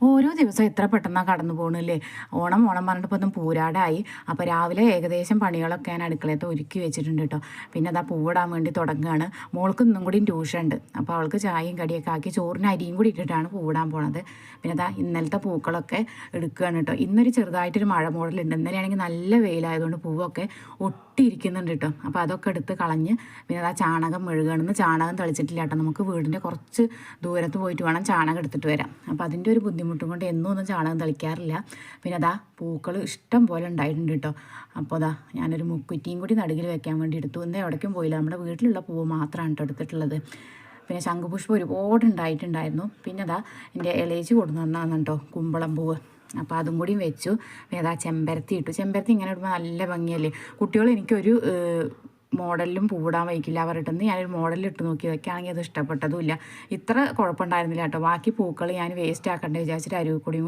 ഓരോ ദിവസം എത്ര പെട്ടെന്നാണ് കടന്നു പോകണില്ലേ. ഓണം ഓണം പറഞ്ഞിട്ടിപ്പോൾ ഒന്നും പൂരാടായി. അപ്പോൾ രാവിലെ ഏകദേശം പണികളൊക്കെ ഞാൻ അടുക്കളയത്ത് ഒരുക്കി വെച്ചിട്ടുണ്ട് കേട്ടോ. പിന്നെ അതാ പൂവിടാൻ വേണ്ടി തുടങ്ങുകയാണ്. മോൾക്ക് ഇന്നും കൂടിയും ട്യൂഷൻ ഉണ്ട്. അപ്പോൾ അവൾക്ക് ചായയും കടിയൊക്കെ ആക്കി ചോറിന് അരിയും കൂടി ഇട്ടിട്ടാണ് പൂവിടാൻ പോണത്. പിന്നെ അതാ ഇന്നലത്തെ പൂക്കളൊക്കെ എടുക്കുകയാണ് കേട്ടോ. ഇന്നൊരു ചെറുതായിട്ടൊരു മഴ മോഡലുണ്ട്. ഇന്നലെയാണെങ്കിൽ നല്ല വെയിലായതുകൊണ്ട് പൂവൊക്കെ ഒട്ടിയിരിക്കുന്നുണ്ട് കേട്ടോ. അപ്പോൾ അതൊക്കെ എടുത്ത് കളഞ്ഞ് പിന്നെ അതാ ചാണകം മെഴുകണമെന്ന് ചാണകം തളിച്ചിട്ടില്ല കേട്ടോ. നമുക്ക് വീടിൻ്റെ കുറച്ച് ദൂരത്ത് പോയിട്ട് വേണം ചാണകം എടുത്തിട്ട് വരാം. അപ്പോൾ അതിൻ്റെ ഒരു ബുദ്ധിമുട്ടും കൊണ്ട് എന്നും ഒന്നും ചാണകം തളിക്കാറില്ല. പിന്നെ അതാ പൂക്കൾ ഇഷ്ടം പോലെ ഉണ്ടായിട്ടുണ്ട് കേട്ടോ. അപ്പോൾ അതാ ഞാനൊരു മുക്കുറ്റിയും കൂടി നടുകിൽ വെക്കാൻ വേണ്ടി എടുത്തു. ഇന്ന് എവിടേക്കും പോയില്ല, നമ്മുടെ വീട്ടിലുള്ള പൂവ് മാത്രമാണ് കേട്ടോ എടുത്തിട്ടുള്ളത്. പിന്നെ ശംഖുപുഷ്പം ഒരുപാട് ഉണ്ടായിട്ടുണ്ടായിരുന്നു. പിന്നെ അതാ എൻ്റെ ഇളയിച്ച് കൊടുന്നു തന്നാണ് കേട്ടോ കുമ്പളം പൂവ്. അപ്പോൾ അതും കൂടിയും വെച്ചു. പിന്നെ അതാ ചെമ്പരത്തി ഇട്ടു. ചെമ്പരത്തി ഇങ്ങനെ ഇടുമ്പോൾ നല്ല ഭംഗിയല്ലേ. കുട്ടികൾ എനിക്കൊരു മോഡലിലും പൂവിടാൻ വയ്ക്കില്ല പറഞ്ഞിട്ടെന്ന് ഞാനൊരു മോഡലിൽ ഇട്ട് നോക്കി വെക്കുകയാണെങ്കിൽ അത് ഇഷ്ടപ്പെട്ടതുമില്ല. ഇത്ര കുഴപ്പമുണ്ടായിരുന്നില്ല കേട്ടോ. ബാക്കി പൂക്കൾ ഞാൻ വേസ്റ്റ് ആക്കണ്ടേ വിചാരിച്ചിട്ട് അരുവിക്കൂടിയും